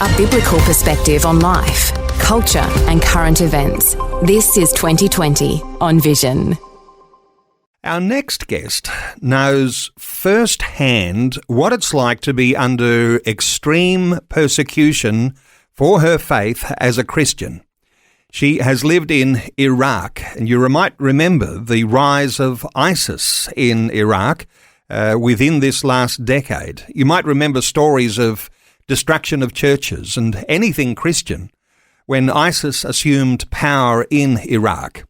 a biblical perspective on life, culture and current events. This is 2020 on Vision. Our next guest knows firsthand what it's like to be under extreme persecution for her faith as a Christian. She has lived in Iraq, and you might remember the rise of ISIS in Iraq within this last decade. You might remember stories of destruction of churches and anything Christian when ISIS assumed power in Iraq.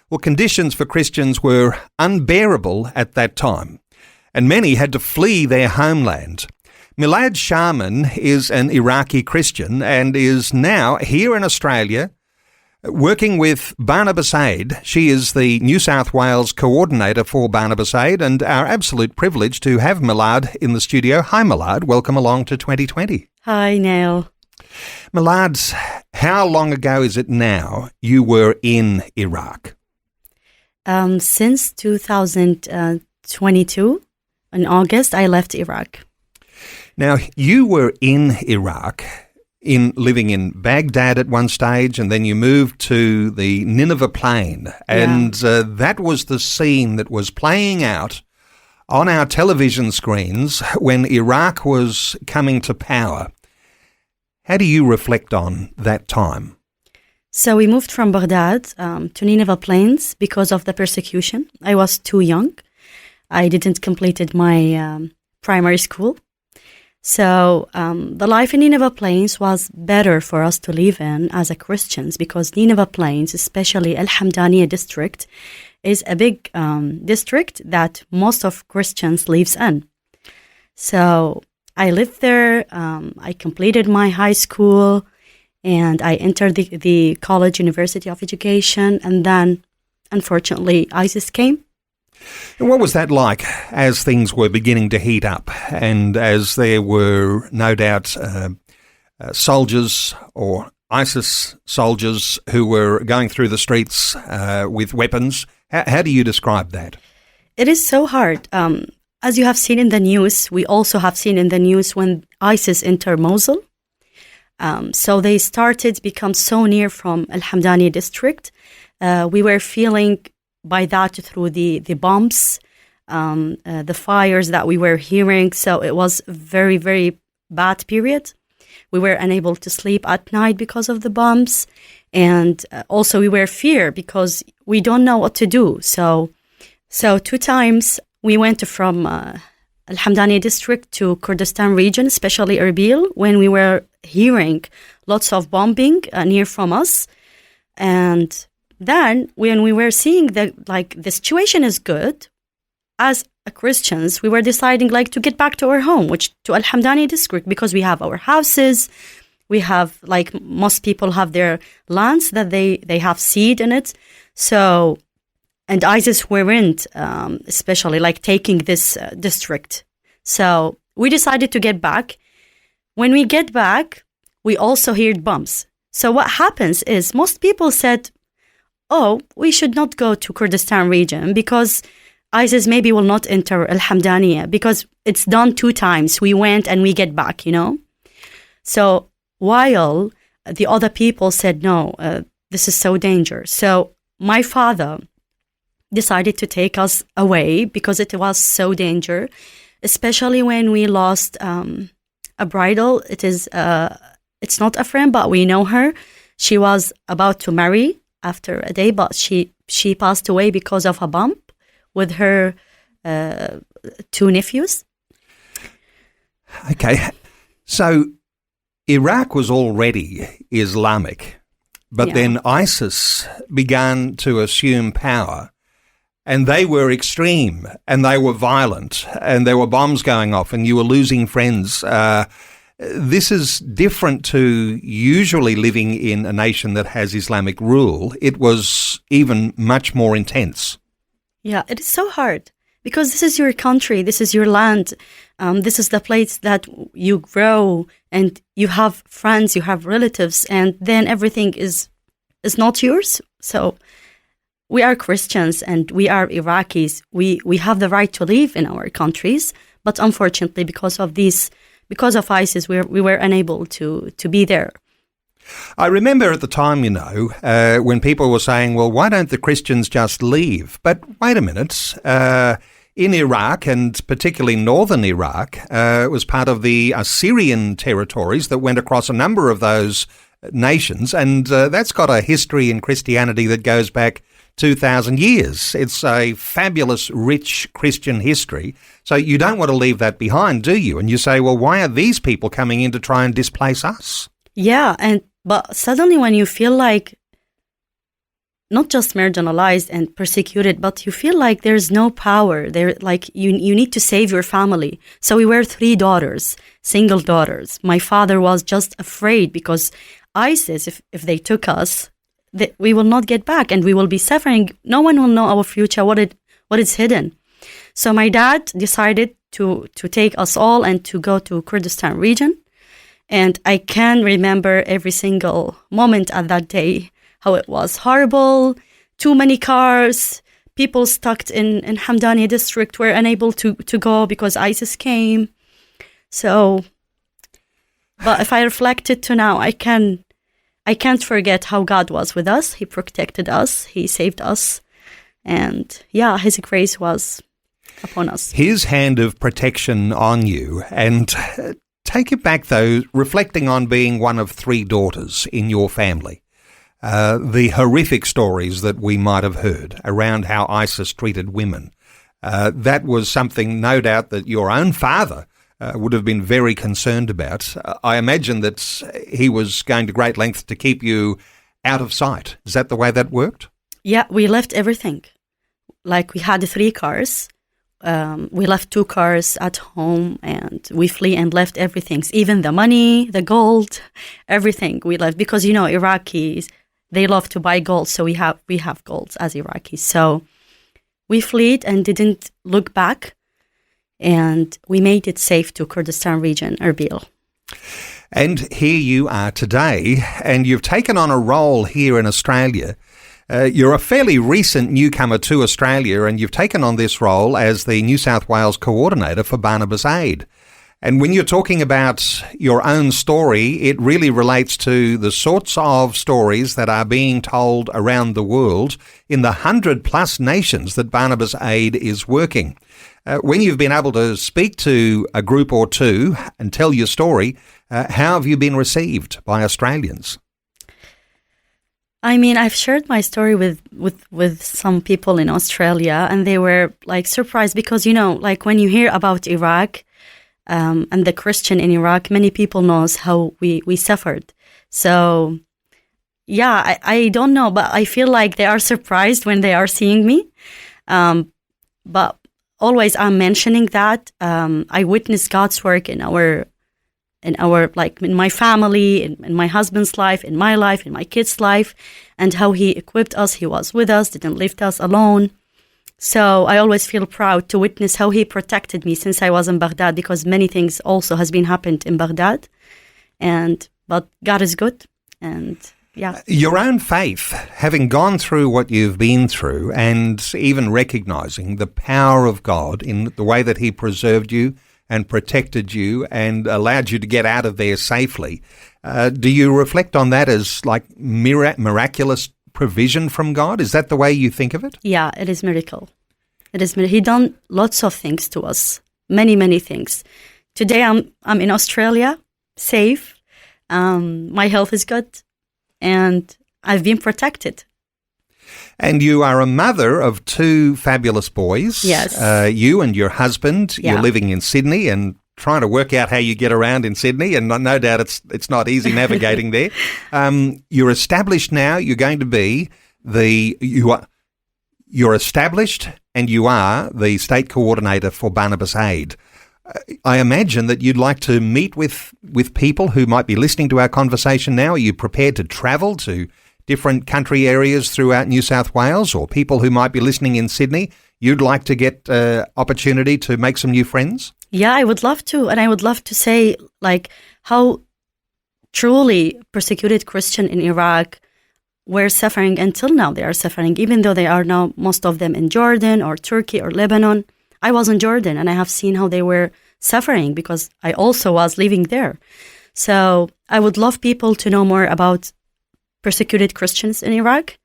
Well, conditions for Christians were unbearable at that time, and many had to flee their homeland. Milad Shamaan is an Iraqi Christian and is now here in Australia working with Barnabas Aid. She is the New South Wales coordinator for Barnabas Aid, and our absolute privilege to have Milad in the studio. Hi Milad, welcome along to 2020. Hi Neil. Milad, how long ago is it now you were in Iraq? Since 2022, in August, I left Iraq. Now, you were in Iraq, living in Baghdad at one stage, and then you moved to the Nineveh Plain, and that was the scene that was playing out on our television screens when Iraq was coming to power. How do you reflect on that time? So we moved from Baghdad to Nineveh Plains because of the persecution. I was too young. I didn't completed my primary school. So the life in Nineveh Plains was better for us to live in as a Christians, because Nineveh Plains, especially Al Hamdaniya district, is a big district that most of Christians lives in. So I lived there. I completed my high school, and I entered the College University of Education, and then, unfortunately, ISIS came. And what was that like as things were beginning to heat up, and as there were no doubt soldiers or ISIS soldiers who were going through the streets with weapons? How do you describe that? It is so hard. As you have seen in the news, we also have seen in the news when ISIS entered Mosul. So they started to become so near from Al Hamdaniya district. We were feeling by that through the bombs, the fires that we were hearing. So it was a very, very bad period. We were unable to sleep at night because of the bombs. And also we were fear because we don't know what to do. So 2 times we went from Al Hamdaniya district to Kurdistan region, especially Erbil, when we were hearing lots of bombing near from us. And then when we were seeing that the situation is good, as Christians, we were deciding to get back to our home, which to Al Hamdaniya district, because we have our houses, we have most people have their lands that they have seed in it. So, and ISIS weren't especially taking this district. So we decided to get back. When we get back, we also heard bombs. So what happens is most people said, oh, we should not go to Kurdistan region because ISIS maybe will not enter Al Hamdaniya because it's done 2 times. We went and we get back, So while the other people said, no, this is so dangerous. So my father decided to take us away because it was so dangerous, especially when we lost a bridal. It's not a friend, but we know her. She was about to marry after a day, but she passed away because of a bomb with her 2 nephews. Okay, so Iraq was already Islamic, but then ISIS began to assume power, and they were extreme, and they were violent, and there were bombs going off, and you were losing friends. This is different to usually living in a nation that has Islamic rule. It was even much more intense. Yeah, it is so hard because this is your country, this is your land, this is the place that you grow and you have friends, you have relatives, and then everything is not yours. So we are Christians and we are Iraqis. We have the right to live in our countries, but unfortunately because of this because of ISIS, we were unable to be there. I remember at the time, when people were saying, well, why don't the Christians just leave? But wait a minute. In Iraq, and particularly northern Iraq, it was part of the Assyrian territories that went across a number of those nations, and that's got a history in Christianity that goes back 2,000 years. It's a fabulous, rich Christian history. So you don't want to leave that behind, do you? And you say, well, why are these people coming in to try and displace us? Yeah, but suddenly when you feel like not just marginalized and persecuted, but you feel like there's no power there, like you need to save your family. So we were 3 daughters, single daughters. My father was just afraid because ISIS, if they took us, we will not get back and we will be suffering. No one will know our future, what is hidden. So my dad decided to take us all and to go to Kurdistan region. And I can remember every single moment at that day, how it was horrible, too many cars, people stuck in Hamdani district were unable to go because ISIS came. So, but if I reflected to now, I can't forget how God was with us. He protected us, He saved us, and yeah, His grace was upon us. His hand of protection on you. And take it back, though, reflecting on being one of 3 daughters in your family. The horrific stories that we might have heard around how ISIS treated women. That was something, no doubt, that your own father would have been very concerned about. I imagine that he was going to great lengths to keep you out of sight. Is that the way that worked? Yeah, we left everything. Like we had 3 cars. We left 2 cars at home and we flee and left everything. Even the money, the gold, everything we left. Because, Iraqis, they love to buy gold. So we have gold as Iraqis. So we fled and didn't look back. And we made it safe to Kurdistan region, Erbil. And here you are today, and you've taken on a role here in Australia. You're a fairly recent newcomer to Australia, and you've taken on this role as the New South Wales coordinator for Barnabas Aid. And when you're talking about your own story, it really relates to the sorts of stories that are being told around the world in the 100+ nations that Barnabas Aid is working. When you've been able to speak to a group or 2 and tell your story, how have you been received by Australians? I mean, I've shared my story with some people in Australia, and they were like surprised because, like when you hear about Iraq and the Christian in Iraq, many people knows how we suffered. So, yeah, I don't know, but I feel like they are surprised when they are seeing me. But always I'm mentioning that I witnessed God's work in my family, in my husband's life, in my life, in my kids' life, and how He equipped us. He was with us, didn't leave us alone. So I always feel proud to witness how He protected me since I was in Baghdad, because many things also has been happened in Baghdad. But God is good, and yeah. Your own faith, having gone through what you've been through, and even recognizing the power of God in the way that He preserved you and protected you and allowed you to get out of there safely. Do you reflect on that as like miraculous provision from God? Is that the way you think of it? Yeah, it is miracle. He done lots of things to us, many, many things. Today I'm in Australia, safe. My health is good, and I've been protected. And you are a mother of 2 fabulous boys. Yes. You and your husband, Yeah. You're living in Sydney and trying to work out how you get around in Sydney, and no doubt it's not easy navigating there. You're established now. You're going to be you're established, and you are the state coordinator for Barnabas Aid. I imagine that you'd like to meet with people who might be listening to our conversation now. Are you prepared to travel to different country areas throughout New South Wales, or people who might be listening in Sydney? You'd like to get opportunity to make some new friends? Yeah, I would love to. And I would love to say like how truly persecuted Christian in Iraq were suffering until now. They are suffering, even though they are now, most of them in Jordan or Turkey or Lebanon. I was in Jordan, and I have seen how they were suffering because I also was living there. So I would love people to know more about persecuted Christians in Iraq,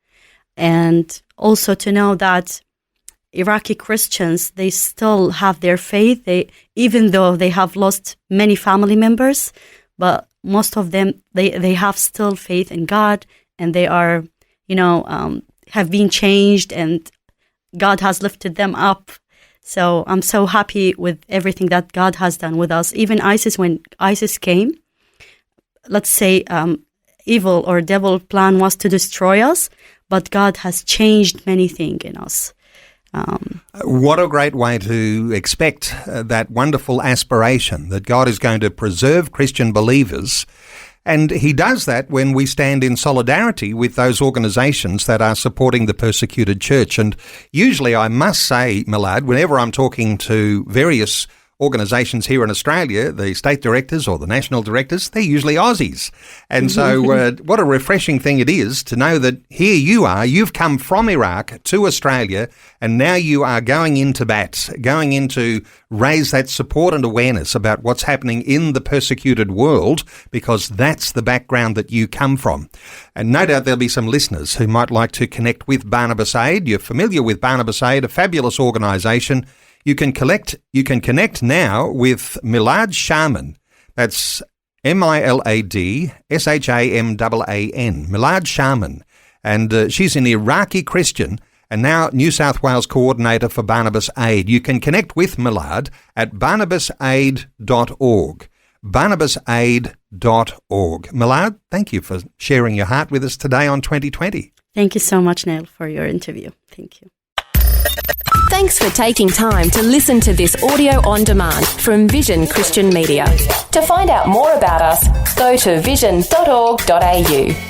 and also to know that Iraqi Christians, they still have their faith. Even though they have lost many family members, but most of them, they have still faith in God, and they are, have been changed, and God has lifted them up. So I'm so happy with everything that God has done with us. Even ISIS, when ISIS came, let's say evil or devil plan was to destroy us, but God has changed many things in us. What a great way to expect that wonderful aspiration that God is going to preserve Christian believers. And he does that when we stand in solidarity with those organisations that are supporting the persecuted church. And usually, I must say, Milad, whenever I'm talking to various organisations here in Australia, the state directors or the national directors, they're usually Aussies. And so what a refreshing thing it is to know that here you are, you've come from Iraq to Australia, and now you are going into bat, going in to raise that support and awareness about what's happening in the persecuted world, because that's the background that you come from. And no doubt there'll be some listeners who might like to connect with Barnabas Aid. You're familiar with Barnabas Aid, a fabulous organisation. You can connect now with Milad Shamaan. That's Milad Shamaan. Milad Shamaan. And she's an Iraqi Christian and now New South Wales coordinator for Barnabas Aid. You can connect with Milad at barnabasaid.org. barnabasaid.org. Milad, thank you for sharing your heart with us today on 2020. Thank you so much, Neil, for your interview. Thank you. Thanks for taking time to listen to this audio on demand from Vision Christian Media. To find out more about us, go to vision.org.au.